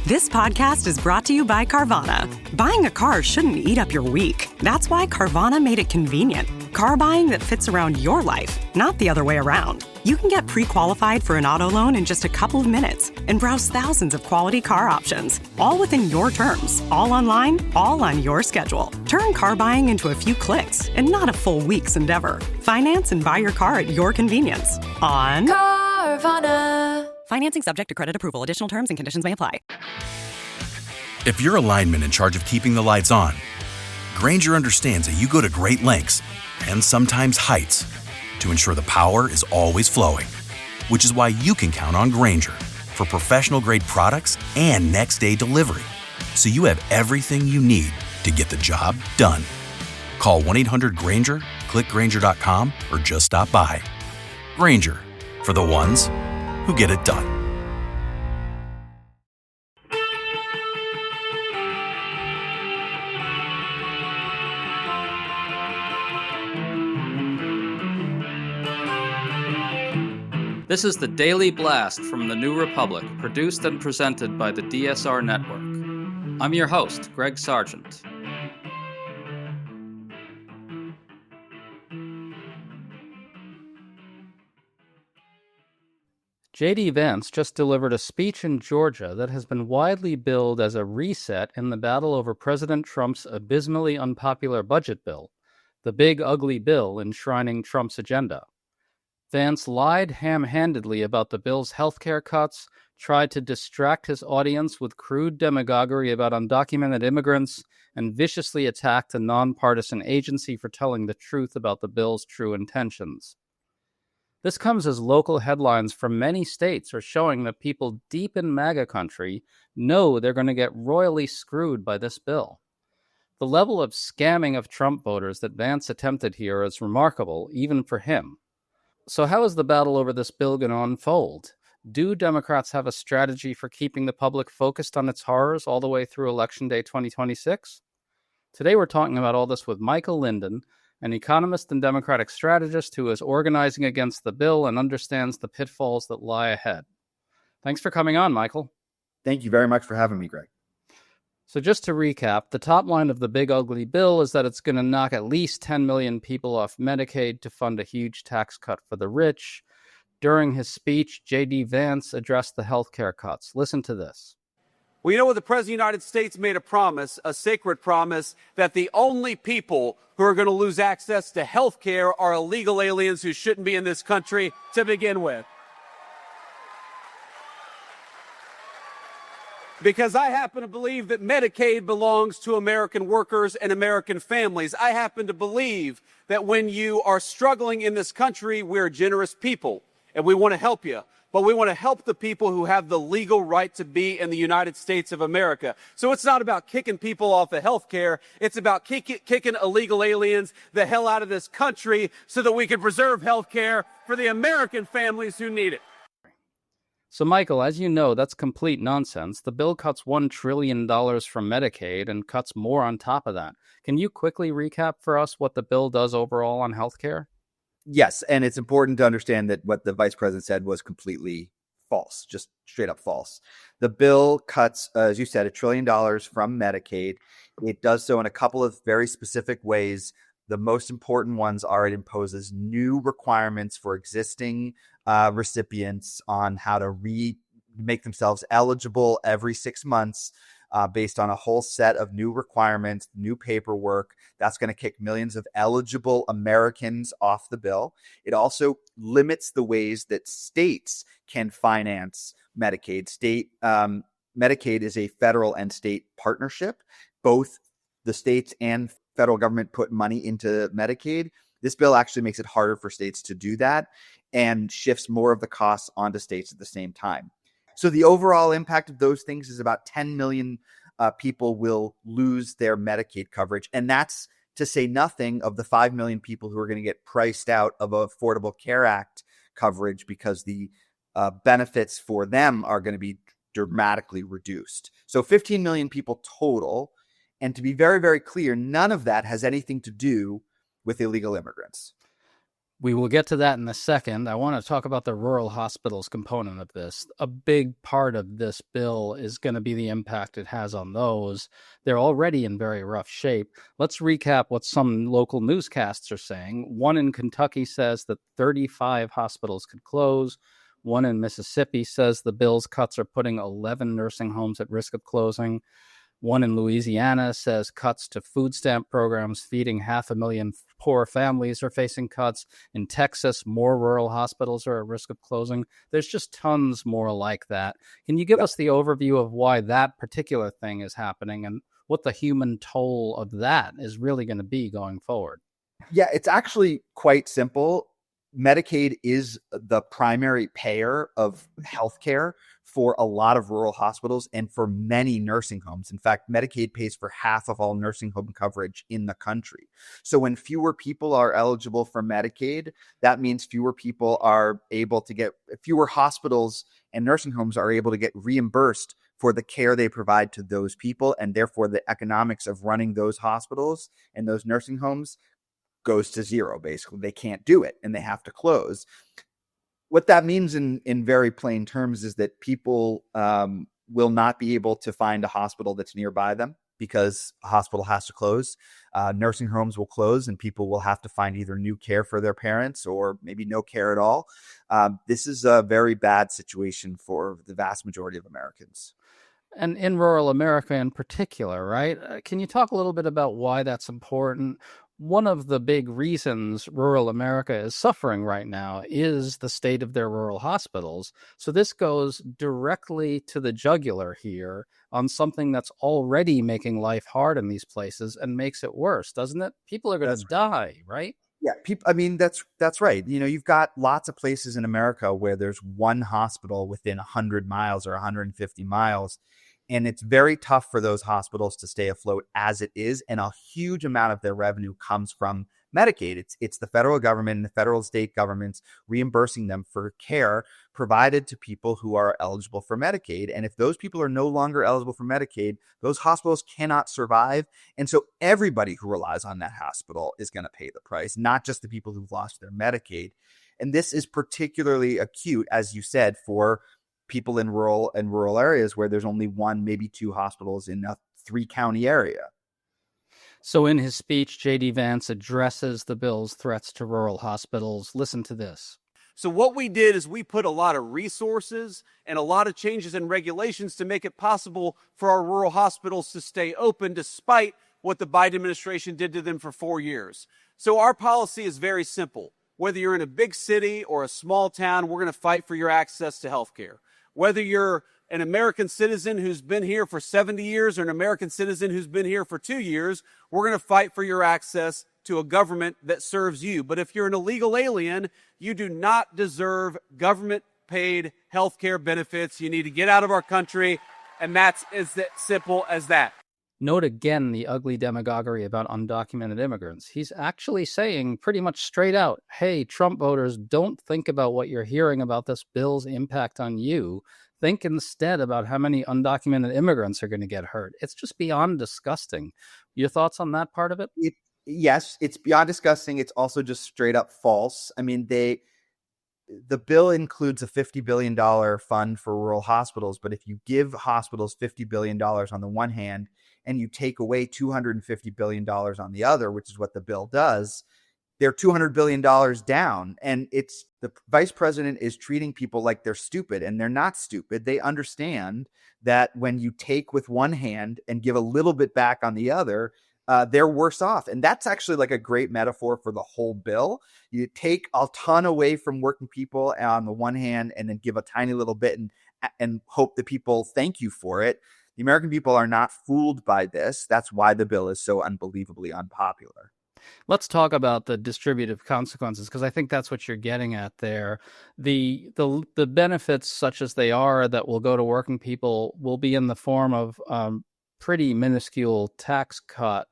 This podcast is brought to you by Carvana. Buying a car shouldn't eat up your week. That's why Carvana made it convenient. Car buying that fits around your life, not the other way around. You can get pre-qualified for an auto loan in just a couple of minutes and browse thousands of quality car options, all within your terms, all online, all on your schedule. Turn car buying into a few clicks and not a full week's endeavor. Finance and buy your car at your convenience on Carvana. Financing subject to credit approval. Additional terms and conditions may apply. If you're a lineman in charge of keeping the lights on, Grainger understands that you go to great lengths and sometimes heights to ensure the power is always flowing, which is why you can count on Grainger for professional-grade products and next-day delivery, so you have everything you need to get the job done. Call 1-800-GRAINGER, click Grainger.com, or just stop by. Grainger, for the ones who get it done. This is the Daily Blast from the New Republic, produced and presented by the DSR Network. I'm your host, Greg Sargent. J.D. Vance just delivered a speech in Georgia that has been widely billed as a reset in the battle over President Trump's abysmally unpopular budget bill, the big ugly bill enshrining Trump's agenda. Vance lied ham-handedly about the bill's healthcare cuts, tried to distract his audience with crude demagoguery about undocumented immigrants, and viciously attacked a nonpartisan agency for telling the truth about the bill's true intentions. This comes as local headlines from many states are showing that people deep in MAGA country know they're going to get royally screwed by this bill. The level of scamming of Trump voters that Vance attempted here is remarkable, even for him. So how is the battle over this bill going to unfold? Do Democrats have a strategy for keeping the public focused on its horrors all the way through Election Day 2026? Today we're talking about all this with Michael Linden, an economist and Democratic strategist who is organizing against the bill and understands the pitfalls that lie ahead. Thanks for coming on, Michael. Thank you very much for having me, Greg. So just to recap, the top line of the big ugly bill is that it's going to knock at least 10 million people off Medicaid to fund a huge tax cut for the rich. During his speech, J.D. Vance addressed the healthcare cuts. Listen to this. Well, you know what? The President of the United States made a promise, a sacred promise, that the only people who are going to lose access to health care are illegal aliens who shouldn't be in this country to begin with. Because I happen to believe that Medicaid belongs to American workers and American families. I happen to believe that when you are struggling in this country, we're generous people and we want to help you. But we want to help the people who have the legal right to be in the United States of America. So it's not about kicking people off of health care. It's about kicking illegal aliens the hell out of this country so that we can preserve health care for the American families who need it. So, Michael, as you know, that's complete nonsense. The bill cuts $1 trillion from Medicaid and cuts more on top of that. Can you quickly recap for us what the bill does overall on healthcare? Yes, and it's important to understand that what the vice president said was completely false, just straight up false. The bill cuts, as you said, $1 trillion from Medicaid. It does so in a couple of very specific ways. The most important ones are it imposes new requirements for existing recipients on how to make themselves eligible every 6 months based on a whole set of new requirements, new paperwork. That's going to kick millions of eligible Americans off the bill. It also limits the ways that states can finance Medicaid. Medicaid is a federal and state partnership. Both the states and federal government put money into Medicaid. This bill actually makes it harder for states to do that and shifts more of the costs onto states at the same time. So the overall impact of those things is about 10 million people will lose their Medicaid coverage. And that's to say nothing of the 5 million people who are going to get priced out of Affordable Care Act coverage because the benefits for them are going to be dramatically reduced. So 15 million people total. And to be very, very clear, none of that has anything to do with illegal immigrants. We will get to that in a second. I want to talk about the rural hospitals component of this. A big part of this bill is going to be the impact it has on those. They're already in very rough shape. Let's recap what some local newscasts are saying. One in Kentucky says that 35 hospitals could close. One in Mississippi says the bill's cuts are putting 11 nursing homes at risk of closing. One in Louisiana says cuts to food stamp programs feeding 500,000 poor families are facing cuts. In Texas, more rural hospitals are at risk of closing. There's just tons more like that. Can you give us the overview of why that particular thing is happening and what the human toll of that is really going to be going forward? Yeah, it's actually quite simple. Medicaid is the primary payer of healthcare for a lot of rural hospitals and for many nursing homes. In fact, Medicaid pays for half of all nursing home coverage in the country. So when fewer people are eligible for Medicaid, that means fewer people are able to get, fewer hospitals and nursing homes are able to get reimbursed for the care they provide to those people. And therefore, the economics of running those hospitals and those nursing homes goes to zero. Basically, they can't do it and they have to close. What that means in very plain terms is that people will not be able to find a hospital that's nearby them because a hospital has to close. Nursing homes will close and people will have to find either new care for their parents or maybe no care at all. This is a very bad situation for the vast majority of Americans. And in rural America in particular, right? Can you talk a little bit about why that's important? One of the big reasons rural America is suffering right now is the state of their rural hospitals. So this goes directly to the jugular here on something that's already making life hard in these places and makes it worse, doesn't it? People are going to die, right? Yeah, people. I mean, that's right. You know, you've got lots of places in America where there's one hospital within 100 miles or 150 miles. And it's very tough for those hospitals to stay afloat as it is. And a huge amount of their revenue comes from Medicaid. It's the federal government and the federal state governments reimbursing them for care provided to people who are eligible for Medicaid. And if those people are no longer eligible for Medicaid, those hospitals cannot survive. And so everybody who relies on that hospital is going to pay the price, not just the people who've lost their Medicaid. And this is particularly acute, as you said, for people in rural areas where there's only one, maybe two hospitals in a 3-county area. So in his speech, J.D. Vance addresses the bill's threats to rural hospitals. Listen to this. So what we did is we put a lot of resources and a lot of changes in regulations to make it possible for our rural hospitals to stay open despite what the Biden administration did to them for 4 years. So our policy is very simple. Whether you're in a big city or a small town, we're going to fight for your access to health care. Whether you're an American citizen who's been here for 70 years or an American citizen who's been here for 2 years, we're going to fight for your access to a government that serves you. But if you're an illegal alien, you do not deserve government-paid health care benefits. You need to get out of our country, and that's as simple as that. Note again the ugly demagoguery about undocumented immigrants. He's actually saying pretty much straight out, hey, Trump voters, don't think about what you're hearing about this bill's impact on you. Think instead about how many undocumented immigrants are going to get hurt. It's just beyond disgusting. Your thoughts on that part of it? Yes, it's beyond disgusting. It's also just straight up false. I mean, the bill includes a $50 billion fund for rural hospitals, but if you give hospitals $50 billion on the one hand, and you take away $250 billion on the other, which is what the bill does, they're $200 billion down. And it's the vice president is treating people like they're stupid, and they're not stupid. They understand that when you take with one hand and give a little bit back on the other, they're worse off. And that's actually like a great metaphor for the whole bill. You take a ton away from working people on the one hand and then give a tiny little bit and hope that people thank you for it. The American people are not fooled by this. That's why the bill is so unbelievably unpopular. Let's talk about the distributive consequences, because I think that's what you're getting at there. The benefits, such as they are, that will go to working people will be in the form of pretty minuscule tax cut,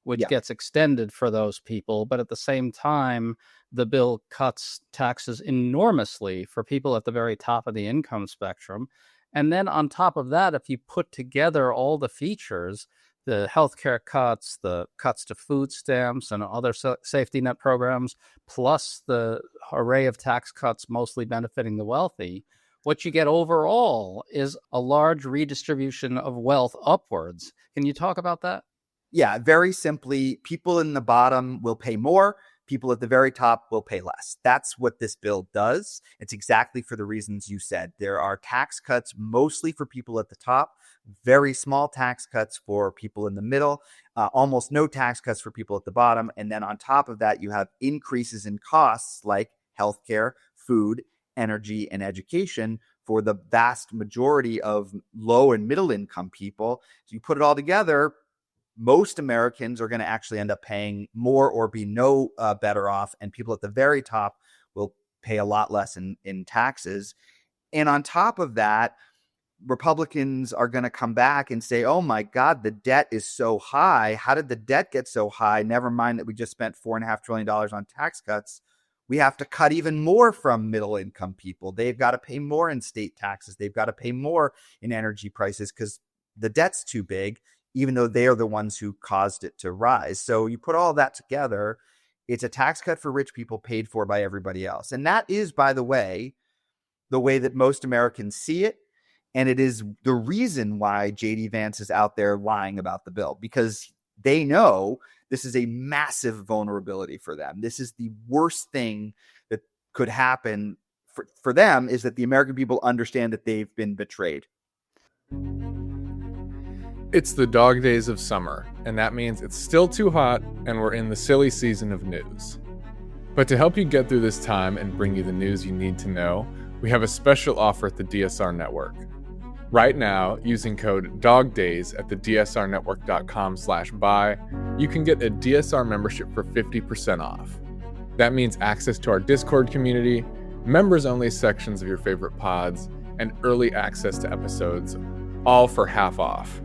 which gets extended for those people. But at the same time, the bill cuts taxes enormously for people at the very top of the income spectrum. And then on top of that, if you put together all the features, the healthcare cuts, the cuts to food stamps and other safety net programs, plus the array of tax cuts mostly benefiting the wealthy, what you get overall is a large redistribution of wealth upwards. Can you talk about that? Yeah, very simply, people in the bottom will pay more. People at the very top will pay less. That's what this bill does. It's exactly for the reasons you said. There are tax cuts mostly for people at the top, very small tax cuts for people in the middle, almost no tax cuts for people at the bottom. And then on top of that, you have increases in costs like healthcare, food, energy, and education for the vast majority of low and middle income people. So you put it all together, most Americans are going to actually end up paying more or be no better off. And people at the very top will pay a lot less in taxes. And on top of that, Republicans are going to come back and say, oh my God, the debt is so high. How did the debt get so high? Never mind that we just spent $4.5 trillion on tax cuts. We have to cut even more from middle income people. They've got to pay more in state taxes. They've got to pay more in energy prices because the debt's too big, even though they are the ones who caused it to rise. So you put all that together, it's a tax cut for rich people paid for by everybody else. And that is, by the way that most Americans see it. And it is the reason why J.D. Vance is out there lying about the bill, because they know this is a massive vulnerability for them. This is the worst thing that could happen for them, is that the American people understand that they've been betrayed. It's the dog days of summer, and that means it's still too hot and we're in the silly season of news. But to help you get through this time and bring you the news you need to know, we have a special offer at the DSR Network. Right now, using code DOGDAYS at the dsrnetwork.com/buy, you can get a DSR membership for 50% off. That means access to our Discord community, members-only sections of your favorite pods, and early access to episodes, all for half off.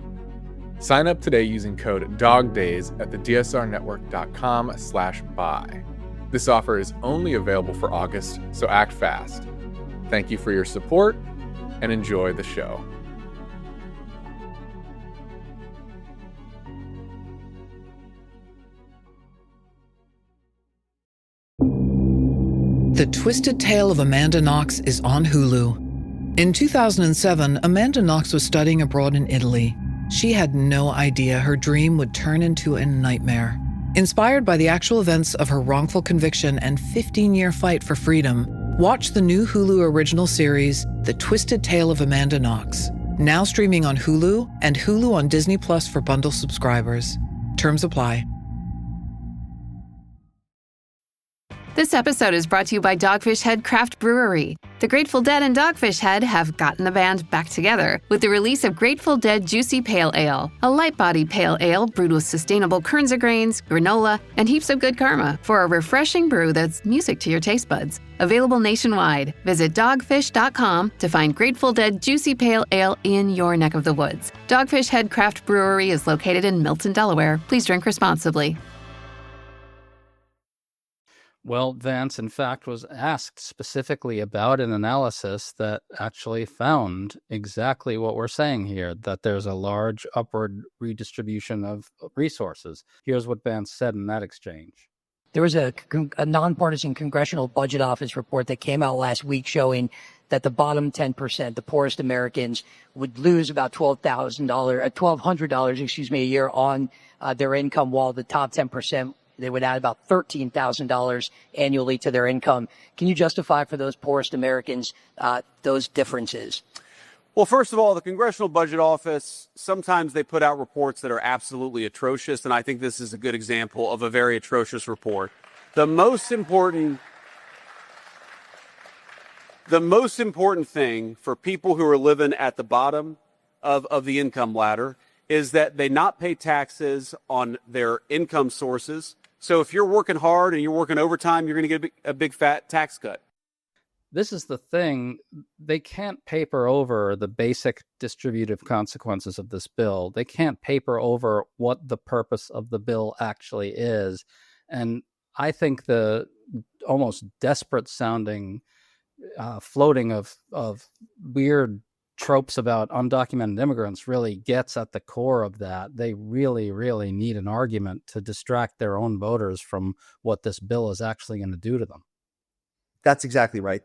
Sign up today using code DOGDAYS at the dsrnetwork.com/buy. This offer is only available for August, so act fast. Thank you for your support and enjoy the show. The Twisted Tale of Amanda Knox is on Hulu. In 2007, Amanda Knox was studying abroad in Italy. She had no idea her dream would turn into a nightmare. Inspired by the actual events of her wrongful conviction and 15-year fight for freedom, watch the new Hulu original series, The Twisted Tale of Amanda Knox, now streaming on Hulu and Hulu on Disney Plus for bundle subscribers. Terms apply. This episode is brought to you by Dogfish Head Craft Brewery. The Grateful Dead and Dogfish Head have gotten the band back together with the release of Grateful Dead Juicy Pale Ale, a light-bodied pale ale brewed with sustainable Kernza grains, granola, and heaps of good karma for a refreshing brew that's music to your taste buds. Available nationwide. Visit dogfish.com to find Grateful Dead Juicy Pale Ale in your neck of the woods. Dogfish Head Craft Brewery is located in Milton, Delaware. Please drink responsibly. Well, Vance, in fact, was asked specifically about an analysis that actually found exactly what we're saying here, that there's a large upward redistribution of resources. Here's what Vance said in that exchange. There was a nonpartisan Congressional Budget Office report that came out last week showing that the bottom 10%, the poorest Americans, would lose about $1,200, a year on their income, while the top 10%, they would add about $13,000 annually to their income. Can you justify for those poorest Americans those differences? Well, first of all, the Congressional Budget Office, sometimes they put out reports that are absolutely atrocious, and I think this is a good example of a very atrocious report. The most important thing for people who are living at the bottom of the income ladder is that they not pay taxes on their income sources. So if you're working hard and you're working overtime, you're going to get a big fat tax cut. This is the thing. They can't paper over the basic distributive consequences of this bill. They can't paper over what the purpose of the bill actually is. And I think the almost desperate sounding floating of weird tropes about undocumented immigrants really gets at the core of that. They really, really need an argument to distract their own voters from what this bill is actually going to do to them. That's exactly right.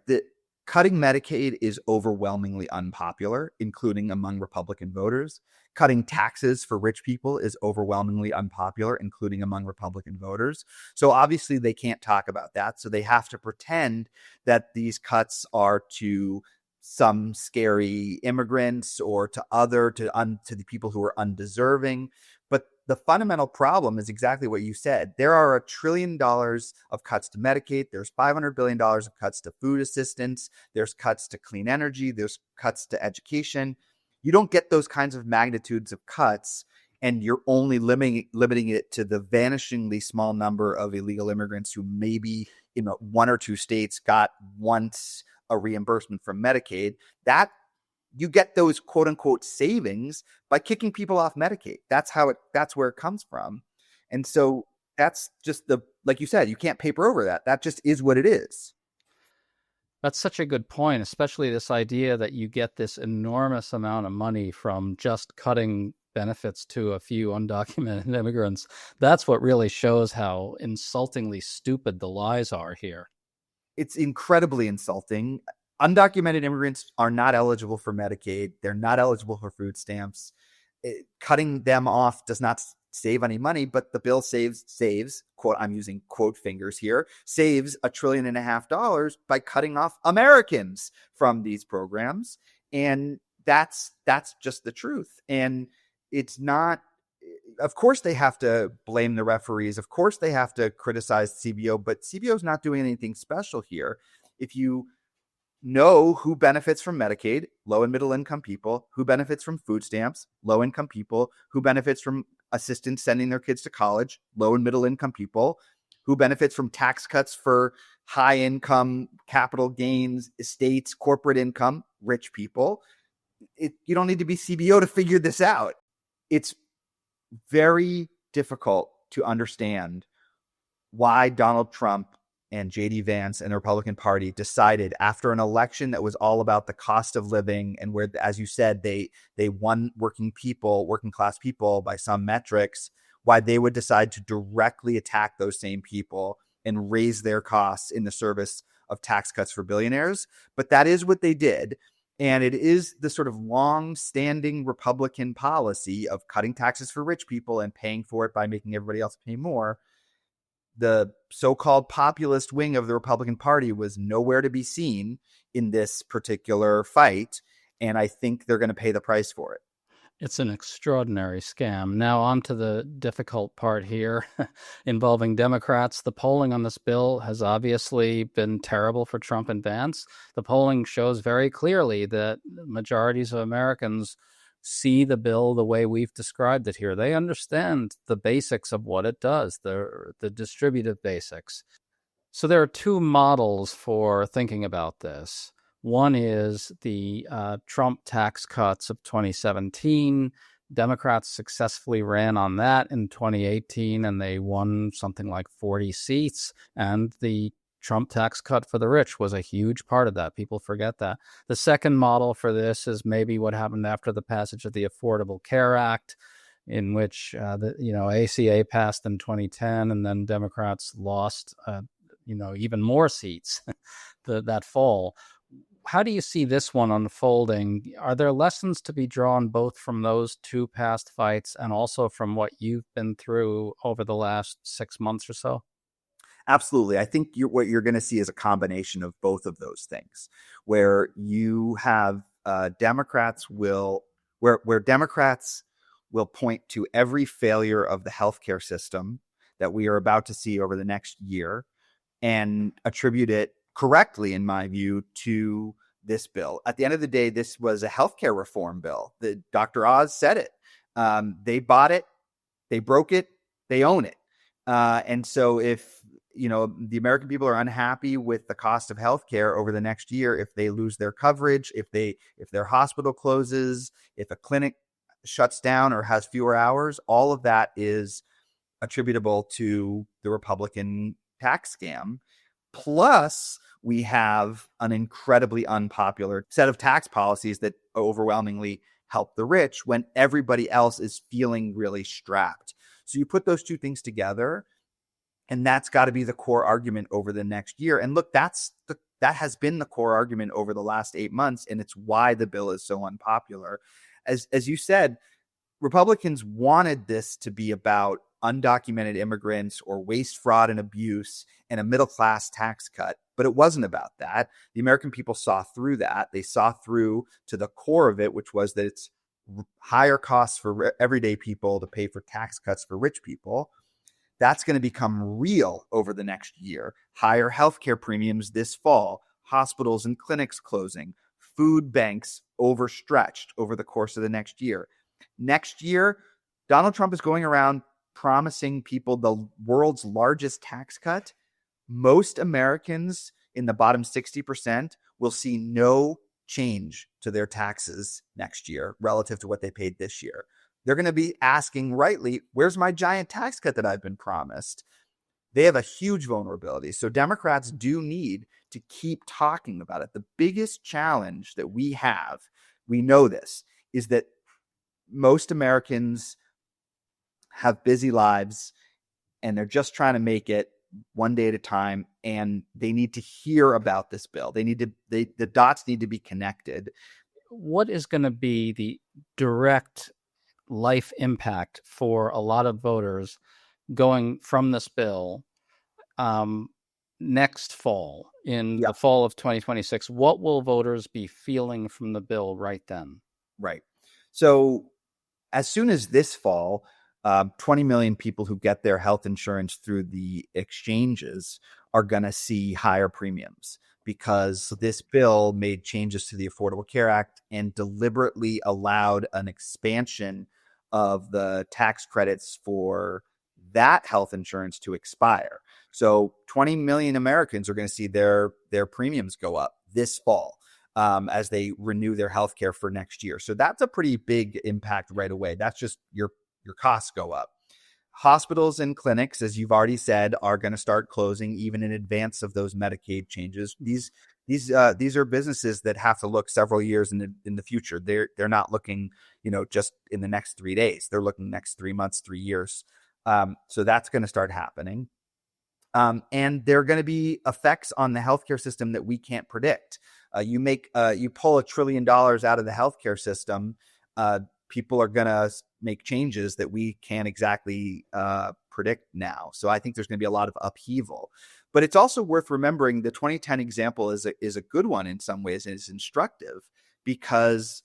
Cutting Medicaid is overwhelmingly unpopular, including among Republican voters. Cutting taxes for rich people is overwhelmingly unpopular, including among Republican voters. So obviously they can't talk about that. So they have to pretend that these cuts are to some scary immigrants or to the people who are undeserving. But the fundamental problem is exactly what you said. There are $1 trillion of cuts to Medicaid. There's $500 billion of cuts to food assistance. There's cuts to clean energy. There's cuts to education. You don't get those kinds of magnitudes of cuts, and you're only limiting it to the vanishingly small number of illegal immigrants who maybe in one or two states got once a reimbursement from Medicaid. That you get those quote unquote savings by kicking people off Medicaid. That's where it comes from. And so that's just like you said, you can't paper over that. That just is what it is. That's such a good point, especially this idea that you get this enormous amount of money from just cutting benefits to a few undocumented immigrants. That's what really shows how insultingly stupid the lies are here. It's incredibly insulting. Undocumented immigrants are not eligible for Medicaid. They're not eligible for food stamps. Cutting them off does not save any money, but the bill saves, quote, I'm using quote fingers here, saves $1.5 trillion by cutting off Americans from these programs. And that's just the truth. And it's not, of course they have to blame the referees. Of course they have to criticize CBO, but CBO is not doing anything special here. If you know who benefits from Medicaid, low and middle income people, who benefits from food stamps, low income people, who benefits from assistance sending their kids to college, low and middle income people, who benefits from tax cuts for high income, capital gains, estates, corporate income, rich people. You don't need to be CBO to figure this out. It's very difficult to understand why Donald Trump and J.D. Vance and the Republican Party decided after an election that was all about the cost of living and where, as you said, they won working class people by some metrics, why they would decide to directly attack those same people and raise their costs in the service of tax cuts for billionaires. But that is what they did. And it is the sort of long-standing Republican policy of cutting taxes for rich people and paying for it by making everybody else pay more. The so-called populist wing of the Republican Party was nowhere to be seen in this particular fight, and I think they're going to pay the price for it. It's an extraordinary scam. Now on to the difficult part here involving Democrats. The polling on this bill has obviously been terrible for Trump and Vance. The polling shows very clearly that majorities of Americans see the bill the way we've described it here. They understand the basics of what it does, the distributive basics. So there are two models for thinking about this. One is the Trump tax cuts of 2017. Democrats successfully ran on that in 2018, and they won something like 40 seats. And the Trump tax cut for the rich was a huge part of that. People forget that. The second model for this is maybe what happened after the passage of the Affordable Care Act, in which ACA passed in 2010, and then Democrats lost even more seats that fall. How do you see this one unfolding? Are there lessons to be drawn both from those two past fights and also from what you've been through over the last 6 months or so? Absolutely. I think what you're going to see is a combination of both of those things, where you have Democrats will point to every failure of the healthcare system that we are about to see over the next year and attribute it correctly, in my view, to this bill. At the end of the day, this was a healthcare reform bill. Dr. Oz said it. They bought it, they broke it, they own it. And so if the American people are unhappy with the cost of healthcare over the next year, if they lose their coverage, if their hospital closes, if a clinic shuts down or has fewer hours, all of that is attributable to the Republican tax scam. Plus, we have an incredibly unpopular set of tax policies that overwhelmingly help the rich when everybody else is feeling really strapped. So you put those two things together, and that's got to be the core argument over the next year. And look, that has been the core argument over the last 8 months, and it's why the bill is so unpopular. As you said, Republicans wanted this to be about undocumented immigrants or waste, fraud, and abuse and a middle-class tax cut. But it wasn't about that. The American people saw through that. They saw through to the core of it, which was that it's higher costs for everyday people to pay for tax cuts for rich people. That's going to become real over the next year. Higher healthcare premiums this fall, hospitals and clinics closing, food banks overstretched over the course of the next year. Next year, Donald Trump is going around promising people the world's largest tax cut. Most Americans in the bottom 60% will see no change to their taxes next year relative to what they paid this year. They're going to be asking rightly, where's my giant tax cut that I've been promised? They have a huge vulnerability. So Democrats do need to keep talking about it. The biggest challenge that we have, we know this, is that most Americans have busy lives and they're just trying to make it one day at a time, and they need to hear about this bill. The dots need to be connected. What is going to be the direct life impact for a lot of voters going from this bill next fall, in the fall of 2026? What will voters be feeling from the bill right then? Right. So as soon as this fall, 20 million people who get their health insurance through the exchanges are going to see higher premiums because this bill made changes to the Affordable Care Act and deliberately allowed an expansion of the tax credits for that health insurance to expire. So 20 million Americans are going to see their premiums go up this fall as they renew their health care for next year. So that's a pretty big impact right away. That's just your costs go up. Hospitals and clinics, as you've already said, are going to start closing even in advance of those Medicaid changes. These are businesses that have to look several years in the future. They're not looking, just in the next 3 days. They're looking next 3 months, 3 years. So that's going to start happening. And there are going to be effects on the healthcare system that we can't predict. You pull $1 trillion out of the healthcare system. People are going to make changes that we can't exactly predict now. So I think there's going to be a lot of upheaval. But it's also worth remembering the 2010 example is a good one in some ways, and it's instructive because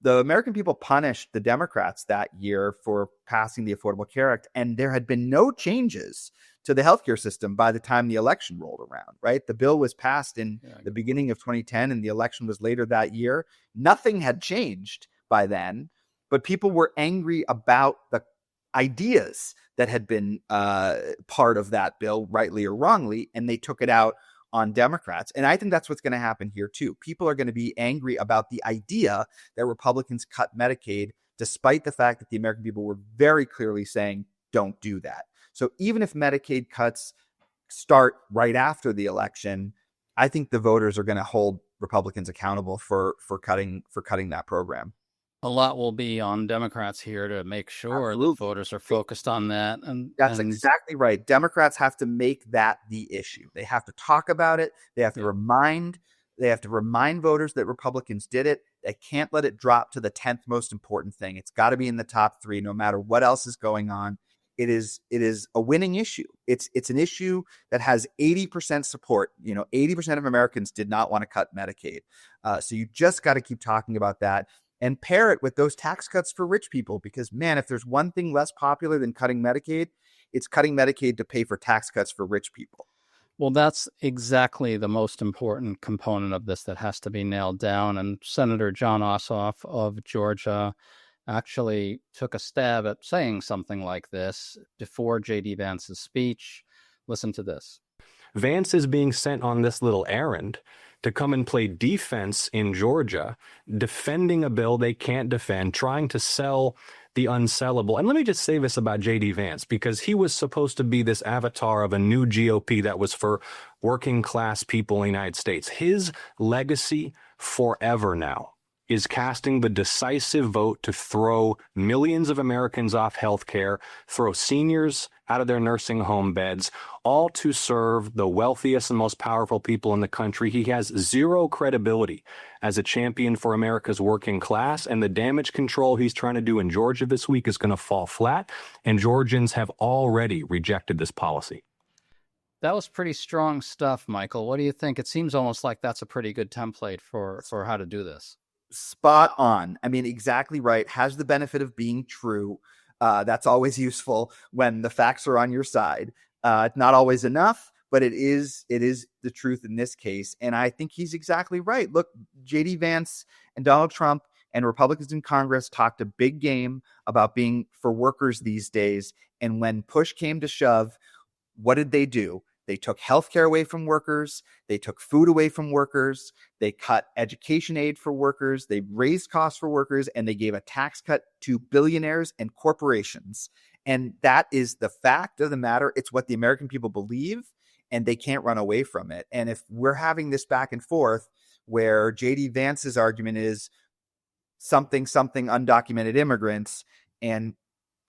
the American people punished the Democrats that year for passing the Affordable Care Act, and there had been no changes to the healthcare system by the time the election rolled around, right? The bill was passed in the beginning of 2010, and the election was later that year. Nothing had changed by then, but people were angry about the ideas that had been part of that bill, rightly or wrongly, and they took it out on Democrats. And I think that's what's going to happen here too. People are going to be angry about the idea that Republicans cut Medicaid, despite the fact that the American people were very clearly saying, don't do that. So even if Medicaid cuts start right after the election, I think the voters are going to hold Republicans accountable for cutting that program. A lot will be on Democrats here to make sure that voters are focused on that. And that's exactly right. Democrats have to make that the issue. They have to talk about it. They have to remind voters that Republicans did it. They can't let it drop to the 10th most important thing. It's got to be in the top 3, no matter what else is going on. It is a winning issue. It's an issue that has 80% support. 80% of Americans did not want to cut Medicaid. So you just got to keep talking about that. And pair it with those tax cuts for rich people, because, man, if there's one thing less popular than cutting Medicaid, it's cutting Medicaid to pay for tax cuts for rich people. Well, that's exactly the most important component of this that has to be nailed down. And Senator Jon Ossoff of Georgia actually took a stab at saying something like this before J.D. Vance's speech. Listen to this. Vance is being sent on this little errand to come and play defense in Georgia, defending a bill they can't defend, trying to sell the unsellable. And let me just say this about J.D. Vance, because he was supposed to be this avatar of a new GOP that was for working class people in the United States. His legacy forever now is casting the decisive vote to throw millions of Americans off health care, throw seniors out of their nursing home beds, all to serve the wealthiest and most powerful people in the country. He has zero credibility as a champion for America's working class, and the damage control he's trying to do in Georgia this week is going to fall flat, and Georgians have already rejected this policy. That was pretty strong stuff, Michael. What do you think? It seems almost like that's a pretty good template for how to do this. Spot on. I mean, exactly right. Has the benefit of being true. That's always useful when the facts are on your side. It's not always enough, but it is the truth in this case. And I think he's exactly right. Look, J.D. Vance and Donald Trump and Republicans in Congress talked a big game about being for workers these days. And when push came to shove, what did they do? They took healthcare away from workers. They took food away from workers. They cut education aid for workers. They raised costs for workers, and they gave a tax cut to billionaires and corporations. And that is the fact of the matter. It's what the American people believe, and they can't run away from it. And if we're having this back and forth where J.D. Vance's argument is something undocumented immigrants, and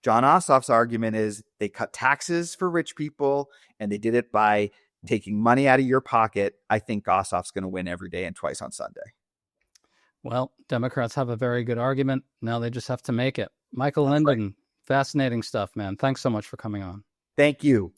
John Ossoff's argument is they cut taxes for rich people, and they did it by taking money out of your pocket, I think Ossoff's going to win every day and twice on Sunday. Well, Democrats have a very good argument. Now they just have to make it. Michael Linden, fascinating stuff, man. Thanks so much for coming on. Thank you.